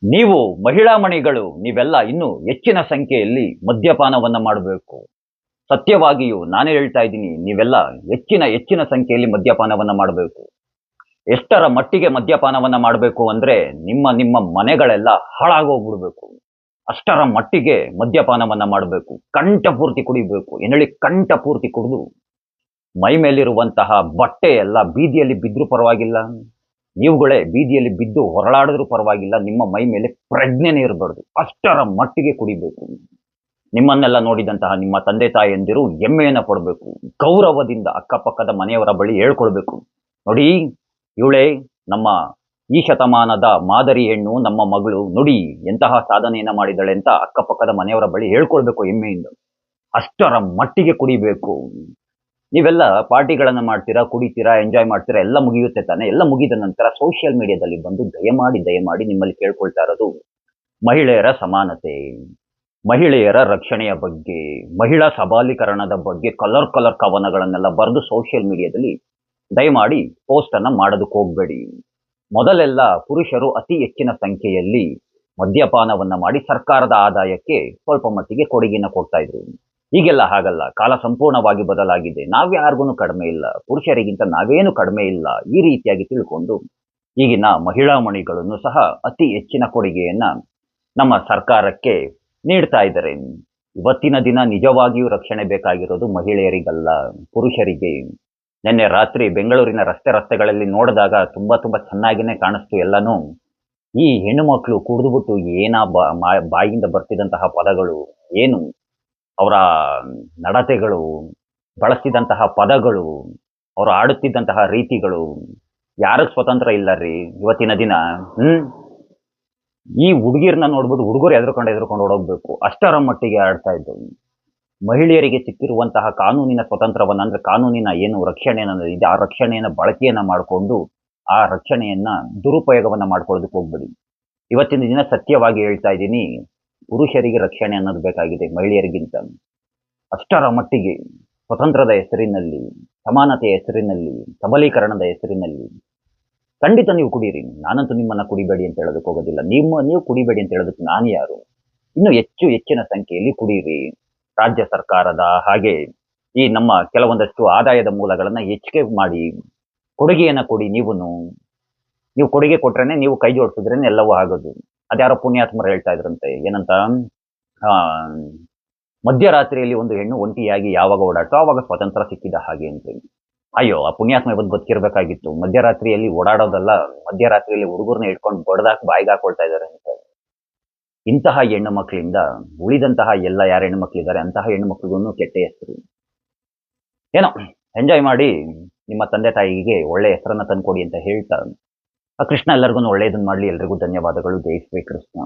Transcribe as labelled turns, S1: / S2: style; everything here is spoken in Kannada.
S1: ನೀವು ಮಹಿಳಾ ಮಣಿಗಳು ನೀವೆಲ್ಲ ಇನ್ನೂ ಹೆಚ್ಚಿನ ಸಂಖ್ಯೆಯಲ್ಲಿ ಮದ್ಯಪಾನವನ್ನ ಮಾಡಬೇಕು. ಸತ್ಯವಾಗಿಯೂ ನಾನೇ ಹೇಳ್ತಾ ಇದ್ದೀನಿ, ನೀವೆಲ್ಲ ಹೆಚ್ಚಿನ ಸಂಖ್ಯೆಯಲ್ಲಿ ಮದ್ಯಪಾನವನ್ನ ಮಾಡಬೇಕು. ಎಷ್ಟರ ಮಟ್ಟಿಗೆ ಮದ್ಯಪಾನವನ್ನ ಮಾಡಬೇಕು ಅಂದ್ರೆ ನಿಮ್ಮ ನಿಮ್ಮ ಮನೆಗಳೆಲ್ಲ ಹಾಳಾಗೋಗ್ಬಿಡ್ಬೇಕು. ಅಷ್ಟರ ಮಟ್ಟಿಗೆ ಮದ್ಯಪಾನವನ್ನ ಮಾಡಬೇಕು. ಕಂಠಪೂರ್ತಿ ಕುಡಿಬೇಕು. ಏನೇಳಿ ಕಂಠಪೂರ್ತಿ ಕುಡಿದು ಮೈ ಮೇಲಿರುವಂತಹ ಬಟ್ಟೆ ಎಲ್ಲ ಬೀದಿಯಲ್ಲಿ ಬಿದ್ರೂ ಪರವಾಗಿಲ್ಲ. ನೀವುಗಳೇ ಬೀದಿಯಲ್ಲಿ ಬಿದ್ದು ಹೊರಳಾಡಿದ್ರೂ ಪರವಾಗಿಲ್ಲ. ನಿಮ್ಮ ಮೈ ಮೇಲೆ ಪ್ರಜ್ಞೆನೇ ಇರಬಾರ್ದು. ಅಷ್ಟರ ಮಟ್ಟಿಗೆ ಕುಡಿಬೇಕು. ನಿಮ್ಮನ್ನೆಲ್ಲ ನೋಡಿದಂತಹ ನಿಮ್ಮ ತಂದೆ ತಾಯಂದಿರು ಹೆಮ್ಮೆಯನ್ನ ಪಡಬೇಕು. ಗೌರವದಿಂದ ಅಕ್ಕಪಕ್ಕದ ಮನೆಯವರ ಬಳಿ ಹೇಳ್ಕೊಳ್ಬೇಕು. ನೋಡಿ, ಇವಳೇ ನಮ್ಮ ಈ ಶತಮಾನದ ಮಾದರಿ ಹೆಣ್ಣು, ನಮ್ಮ ಮಗಳು ನೋಡಿ ಎಂತಹ ಸಾಧನೆಯನ್ನ ಮಾಡಿದ್ದಾಳೆ ಅಂತ ಅಕ್ಕಪಕ್ಕದ ಮನೆಯವರ ಬಳಿ ಹೇಳ್ಕೊಳ್ಬೇಕು ಹೆಮ್ಮೆಯಿಂದ. ಅಷ್ಟರ ಮಟ್ಟಿಗೆ ಕುಡಿಬೇಕು. ನೀವೆಲ್ಲ ಪಾರ್ಟಿಗಳನ್ನ ಮಾಡ್ತೀರಾ, ಕುಡಿತೀರಾ, ಎಂಜಾಯ್ ಮಾಡ್ತೀರಾ, ಎಲ್ಲ ಮುಗಿಯುತ್ತೆ ತಾನೆ. ಎಲ್ಲ ಮುಗಿದ ನಂತರ ಸೋಷಿಯಲ್ ಮೀಡಿಯಾದಲ್ಲಿ ಬಂದು ದಯಮಾಡಿ ನಿಮ್ಮಲ್ಲಿ ಕೇಳ್ಕೊಳ್ತಾ ಇರೋದು, ಮಹಿಳೆಯರ ಸಮಾನತೆ, ಮಹಿಳೆಯರ ರಕ್ಷಣೆಯ ಬಗ್ಗೆ, ಮಹಿಳಾ ಸಬಲೀಕರಣದ ಬಗ್ಗೆ ಕಲರ್ ಕವನಗಳನ್ನೆಲ್ಲ ಬರೆದು ಸೋಷಿಯಲ್ ಮೀಡಿಯಾದಲ್ಲಿ ದಯಮಾಡಿ ಪೋಸ್ಟ್ ಅನ್ನ ಮಾಡೋದಕ್ಕೆ ಹೋಗ್ಬೇಡಿ. ಮೊದಲೆಲ್ಲ ಪುರುಷರು ಅತಿ ಹೆಚ್ಚಿನ ಸಂಖ್ಯೆಯಲ್ಲಿ ಮದ್ಯಪಾನವನ್ನ ಮಾಡಿ ಸರ್ಕಾರದ ಆದಾಯಕ್ಕೆ ಸ್ವಲ್ಪ ಮಟ್ಟಿಗೆ ಕೊಡುಗೆಯನ್ನು ಕೊಡ್ತಾ ಇದ್ರು. ಈಗೆಲ್ಲ ಹಾಗಲ್ಲ. ಕಾಲ ಸಂಪೂರ್ಣವಾಗಿ ಬದಲಾಗಿದೆ. ನಾವ್ಯಾರಿಗೂ ಕಡಿಮೆ ಇಲ್ಲ, ಪುರುಷರಿಗಿಂತ ನಾವೇನು ಕಡಿಮೆ ಇಲ್ಲ, ಈ ರೀತಿಯಾಗಿ ತಿಳ್ಕೊಂಡು ಈಗಿನ ಮಹಿಳಾ ಮಣಿಗಳನ್ನು ಸಹ ಅತಿ ಹೆಚ್ಚಿನ ಕೊಡುಗೆಯನ್ನ ನಮ್ಮ ಸರ್ಕಾರಕ್ಕೆ ನೀಡ್ತಾ ಇದ್ದಾರೆ. ಇವತ್ತಿನ ದಿನ ನಿಜವಾಗಿಯೂ ರಕ್ಷಣೆ ಬೇಕಾಗಿರೋದು ಮಹಿಳೆಯರಿಗಲ್ಲ, ಪುರುಷರಿಗೆ. ನಿನ್ನೆ ರಾತ್ರಿ ಬೆಂಗಳೂರಿನ ರಸ್ತೆಗಳಲ್ಲಿ ನೋಡಿದಾಗ ತುಂಬಾ ಚೆನ್ನಾಗಿನೇ ಕಾಣಿಸ್ತು ಎಲ್ಲಾನು. ಈ ಹೆಣ್ಣು ಮಕ್ಕಳು ಕುಡಿದ್ಬಿಟ್ಟು ಬಾಯಿಯಿಂದ ಬರ್ತಿದ್ದಂತಹ ಪದಗಳು ಏನು, ಅವರ ನಡತೆಗಳು, ಬಳಸ್ತಿದ್ದಂತಹ ಪದಗಳು, ಅವರು ಆಡುತ್ತಿದ್ದಂತಹ ರೀತಿಗಳು, ಯಾರಿಗೆ ಸ್ವತಂತ್ರ ಇಲ್ಲ ರೀ ಇವತ್ತಿನ ದಿನ. ಈ ಹುಡುಗಿರ್ನ ನೋಡ್ಬಿಟ್ಟು ಹುಡುಗರು ಎದ್ರುಕೊಂಡು ಓಡೋಗ್ಬೇಕು, ಅಷ್ಟರ ಮಟ್ಟಿಗೆ ಆಡ್ತಾ ಇದ್ದು. ಮಹಿಳೆಯರಿಗೆ ಸಿಕ್ಕಿರುವಂತಹ ಕಾನೂನಿನ ಸ್ವತಂತ್ರವನ್ನ, ಅಂದ್ರೆ ಕಾನೂನಿನ ಏನು ರಕ್ಷಣೆಯನ್ನ ಇದೆ, ಆ ರಕ್ಷಣೆಯನ್ನ ಬಳಕೆಯನ್ನ ಮಾಡಿಕೊಂಡು ಆ ರಕ್ಷಣೆಯನ್ನ ದುರುಪಯೋಗವನ್ನ ಮಾಡ್ಕೊಳ್ಳೋದಕ್ಕೆ ಹೋಗ್ಬೇಡಿ. ಇವತ್ತಿನ ದಿನ ಸತ್ಯವಾಗಿ ಹೇಳ್ತಾ ಇದ್ದೀನಿ, ಪುರುಷರಿಗೆ ರಕ್ಷಣೆ ಅನ್ನೋದು ಬೇಕಾಗಿದೆ ಮಹಿಳೆಯರಿಗಿಂತ. ಅಷ್ಟರ ಮಟ್ಟಿಗೆ ಸ್ವತಂತ್ರದ ಹೆಸರಿನಲ್ಲಿ, ಸಮಾನತೆಯ ಹೆಸರಿನಲ್ಲಿ, ಸಬಲೀಕರಣದ ಹೆಸರಿನಲ್ಲಿ ಖಂಡಿತ ನೀವು ಕುಡೀರಿ. ನಾನಂತೂ ನಿಮ್ಮನ್ನ ಕುಡಿಬೇಡಿ ಅಂತ ಹೇಳೋದಕ್ಕೆ ಹೋಗೋದಿಲ್ಲ. ನೀವು ಕುಡಿಬೇಡಿ ಅಂತ ಹೇಳೋದಕ್ಕೆ ನಾನು ಯಾರು? ಇನ್ನು ಹೆಚ್ಚಿನ ಸಂಖ್ಯೆಯಲ್ಲಿ ಕುಡೀರಿ. ರಾಜ್ಯ ಸರ್ಕಾರದ ಹಾಗೆ ಈ ನಮ್ಮ ಕೆಲವೊಂದಷ್ಟು ಆದಾಯದ ಮೂಲಗಳನ್ನ ಹೆಚ್ಚಿಗೆ ಮಾಡಿ ಕೊಡುಗೆಯನ್ನ ಕೊಡಿ. ನೀವು ಕೊಡುಗೆ ಕೊಟ್ರೇನೆ, ನೀವು ಕೈ ಜೋಡಿಸಿದ್ರೇನೆ ಎಲ್ಲವೂ ಆಗೋದು. ಅದ್ಯಾರೋ ಪುಣ್ಯಾತ್ಮರು ಹೇಳ್ತಾ ಇದ್ರಂತೆ, ಏನಂತ, ಆ ಮಧ್ಯರಾತ್ರಿಯಲ್ಲಿ ಒಂದು ಹೆಣ್ಣು ಒಂಟಿಯಾಗಿ ಯಾವಾಗ ಓಡಾಡ್ತೋ ಆವಾಗ ಸ್ವಾತಂತ್ರ್ಯ ಸಿಕ್ಕಿದ ಹಾಗೆ ಅಂತ. ಅಯ್ಯೋ, ಆ ಪುಣ್ಯಾತ್ಮ ಇವತ್ತು ಬದುಕಿರ್ಬೇಕಾಗಿತ್ತು. ಮಧ್ಯರಾತ್ರಿಯಲ್ಲಿ ಓಡಾಡೋದಲ್ಲ, ಮಧ್ಯರಾತ್ರಿಯಲ್ಲಿ ಹುಡುಗರನ್ನ ಇಟ್ಕೊಂಡು ಬಡದಾಕ್ ಬಾಯಿಗೆ ಹಾಕೊಳ್ತಾ ಇದ್ದಾರೆ ಅಂತ. ಇಂತಹ ಹೆಣ್ಣು ಮಕ್ಕಳಿಂದ ಉಳಿದಂತಹ ಎಲ್ಲ ಯಾರು ಹೆಣ್ಣು ಮಕ್ಕಳಿದ್ದಾರೆ ಅಂತಹ ಹೆಣ್ಣು ಮಕ್ಕಳಿಗೂ ಕೆಟ್ಟ ಹೆಸರು. ಏನೋ ಎಂಜಾಯ್ ಮಾಡಿ ನಿಮ್ಮ ತಂದೆ ತಾಯಿಗೆ ಒಳ್ಳೆ ಹೆಸರನ್ನ ತಂದ್ಕೊಡಿ ಅಂತ ಹೇಳ್ತಾ, ಆ ಕೃಷ್ಣ ಎಲ್ಲರಿಗೂ ಒಳ್ಳೆಯದನ್ನ ಮಾಡಲಿ. ಎಲ್ರಿಗೂ ಧನ್ಯವಾದಗಳು. ಜೈ ಶ್ರೀ ಕೃಷ್ಣ.